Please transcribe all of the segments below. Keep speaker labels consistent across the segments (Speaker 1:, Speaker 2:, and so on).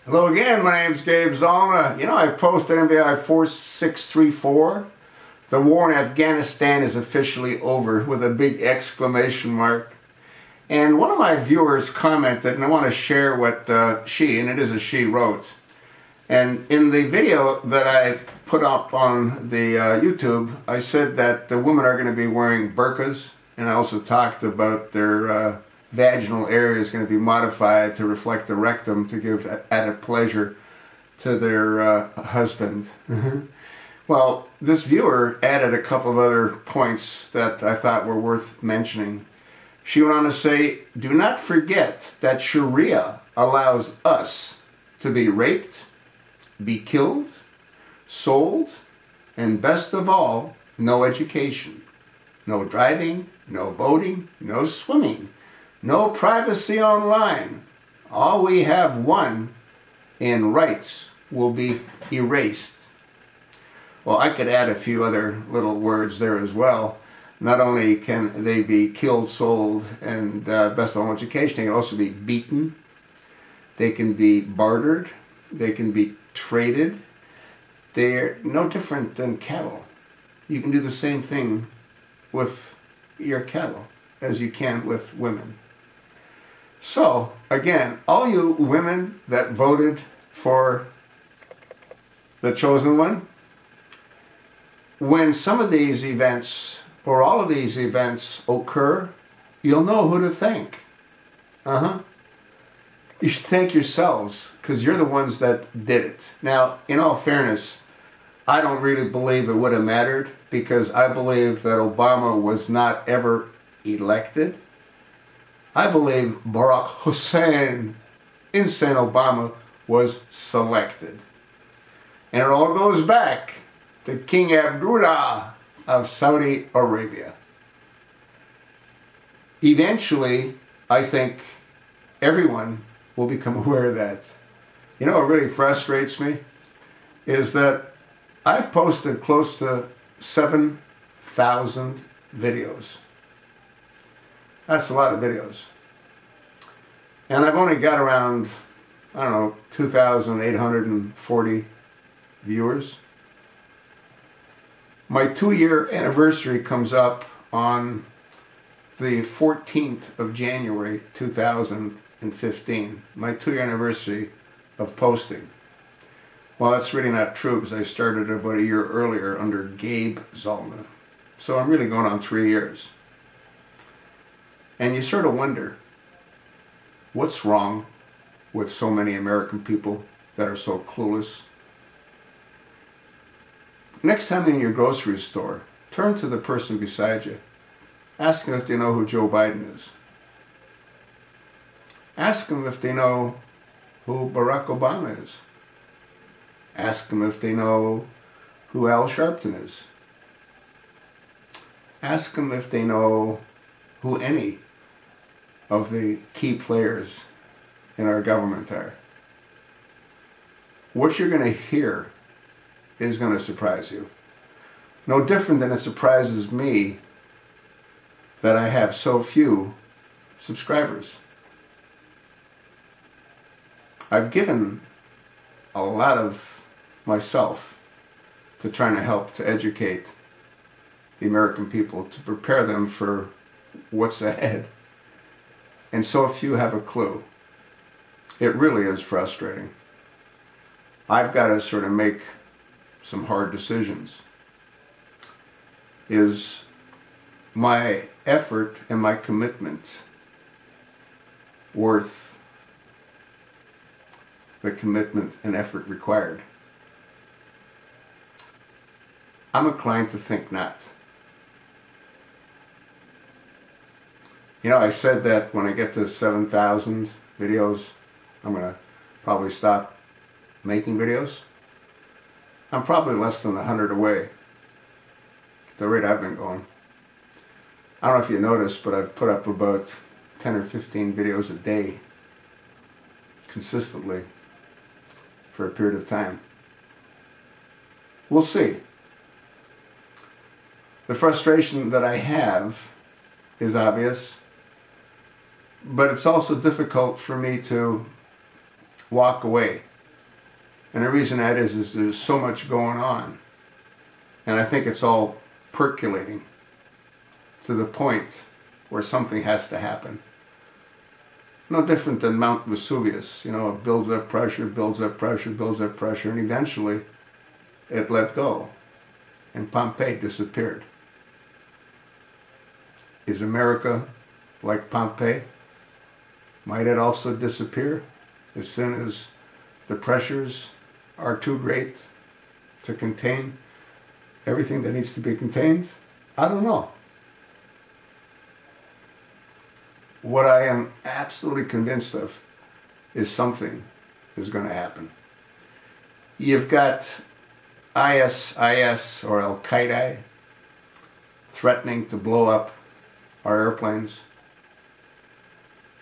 Speaker 1: Hello again, my name's Gabe Zalna. You know, I posted MVI 4634. The war in Afghanistan is officially over with a big exclamation mark. And one of my viewers commented, and I want to share what she, and it is a she, wrote. And in the video that I put up on the YouTube, I said that the women are going to be wearing burqas, and I also talked about their vaginal area is going to be modified to reflect the rectum to give added pleasure to their husband. Well, this viewer added a couple of other points that I thought were worth mentioning. She went on to say, do not forget that Sharia allows us to be raped, be killed, sold, and best of all, no education, no driving, no voting, no swimming, no privacy online. All we have won in rights will be erased. Well, I could add a few other little words there as well. Not only can they be killed, sold, and best of all education, they can also be beaten. They can be bartered. They can be traded. They're no different than cattle. You can do the same thing with your cattle as you can with women. So, again, all you women that voted for the chosen one, when some of these events, or all of these events occur, you'll know who to thank. You should thank yourselves, because you're the ones that did it. Now, in all fairness, I don't really believe it would have mattered, because I believe that Obama was not ever elected. I believe Barack Hussein, insane Obama, was selected. And it all goes back to King Abdullah of Saudi Arabia. Eventually, I think everyone will become aware of that. You know what really frustrates me is that I've posted close to 7,000 videos. That's a lot of videos. And I've only got around, I don't know, 2,840 viewers. My 2-year anniversary comes up on the 14th of January 2015. My 2-year anniversary of posting. Well, that's really not true because I started about a year earlier under Gabe Zalna. So I'm really going on 3 years. And you sort of wonder, what's wrong with so many American people that are so clueless? Next time in your grocery store, turn to the person beside you. Ask them if they know who Joe Biden is. Ask them if they know who Barack Obama is. Ask them if they know who Al Sharpton is. Ask them if they know who any of the key players in our government are. What you're going to hear is going to surprise you. No different than it surprises me that I have so few subscribers. I've given a lot of myself to trying to help to educate the American people, to prepare them for what's ahead. And so few have a clue. It really is frustrating. I've got to sort of make some hard decisions. Is my effort and my commitment worth the commitment and effort required? I'm inclined to think not. You know, I said that when I get to 7,000 videos, I'm going to probably stop making videos. I'm probably less than 100 away, at the rate I've been going. I don't know if you noticed, but I've put up about 10 or 15 videos a day, consistently, for a period of time. We'll see. The frustration that I have is obvious. But it's also difficult for me to walk away And the reason that is there's so much going on. And I think it's all percolating to the point where something has to happen. No different than Mount Vesuvius. You know, it builds up pressure, builds up pressure, builds up pressure, and eventually it let go. And Pompeii disappeared. Is America like Pompeii? Might it also disappear as soon as the pressures are too great to contain everything that needs to be contained? I don't know. What I am absolutely convinced of is something is going to happen. You've got ISIS or al-Qaeda threatening to blow up our airplanes.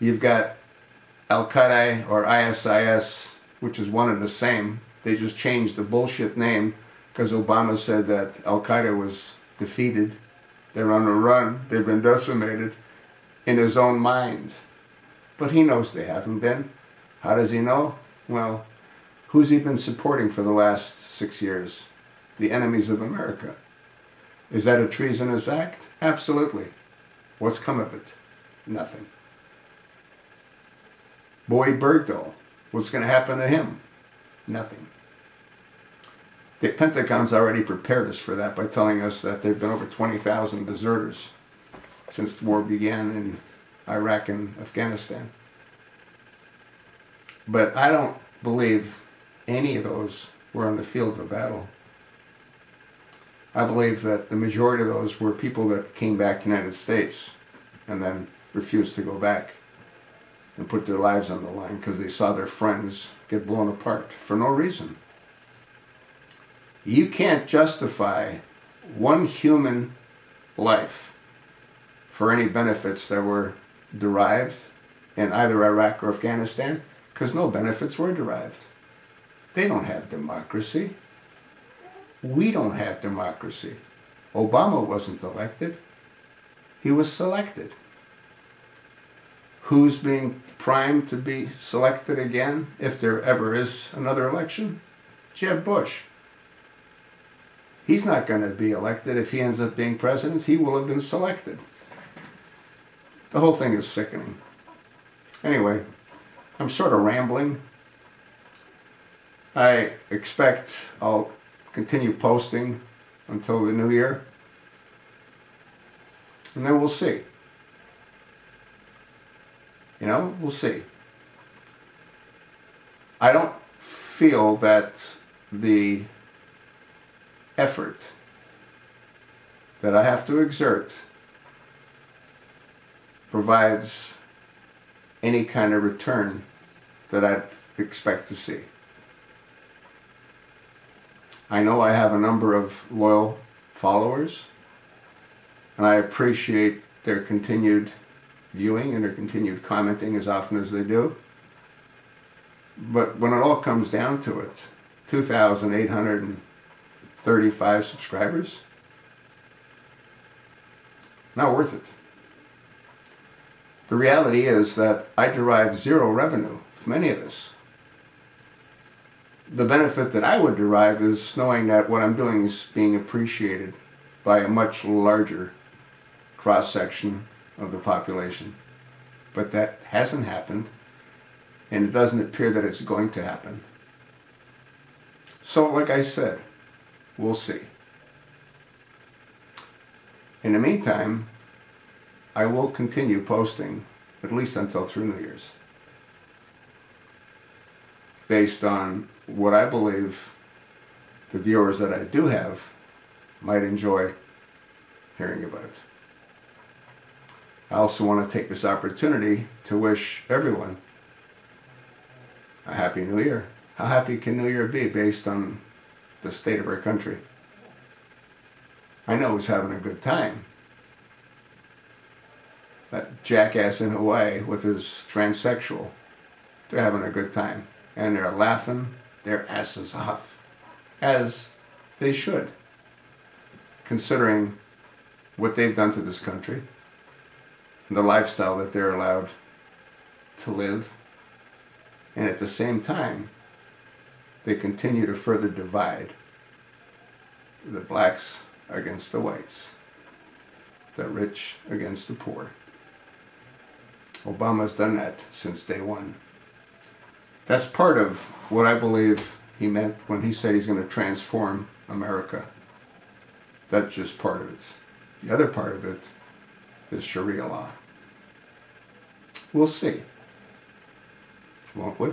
Speaker 1: You've got al-Qaeda or ISIS, which is one and the same. They just changed the bullshit name because Obama said that al-Qaeda was defeated. They're on the run. They've been decimated in his own mind. But he knows they haven't been. How does he know? Well, who's he been supporting for the last 6 years? The enemies of America. Is that a treasonous act? Absolutely. What's come of it? Nothing. Boyd Bergdahl, what's going to happen to him? Nothing. The Pentagon's already prepared us for that by telling us that there have been over 20,000 deserters since the war began in Iraq and Afghanistan. But I don't believe any of those were on the field of battle. I believe that the majority of those were people that came back to the United States and then refused to go back and put their lives on the line because they saw their friends get blown apart for no reason. You can't justify one human life for any benefits that were derived in either Iraq or Afghanistan, because no benefits were derived. They don't have democracy. We don't have democracy. Obama wasn't elected. He was selected. Who's being primed to be selected again, if there ever is another election? Jeb Bush. He's not going to be elected if he ends up being president. He will have been selected. The whole thing is sickening. Anyway, I'm sort of rambling. I expect I'll continue posting until the new year. And then we'll see. You know, we'll see. I don't feel that the effort that I have to exert provides any kind of return that I'd expect to see. I know I have a number of loyal followers, and I appreciate their continued viewing and their continued commenting as often as they do. But when it all comes down to it, 2,835 subscribers, not worth it. The reality is that I derive zero revenue from any of this. The benefit that I would derive is knowing that what I'm doing is being appreciated by a much larger cross-section of the population. But that hasn't happened, and it doesn't appear that it's going to happen. So, like I said, we'll see. In the meantime, I will continue posting at least until through New Year's, based on what I believe the viewers that I do have might enjoy hearing about it. I also want to take this opportunity to wish everyone a Happy New Year. How happy can New Year be based on the state of our country? I know he's having a good time. That jackass in Hawaii with his transsexual, they're having a good time. And they're laughing their asses off, as they should, considering what they've done to this country, the lifestyle that they're allowed to live, and at the same time, they continue to further divide the blacks against the whites, the rich against the poor. Obama's done that since day one. That's part of what I believe he meant when he said he's going to transform America. That's just part of it. The other part of it is Sharia law. We'll see, won't we?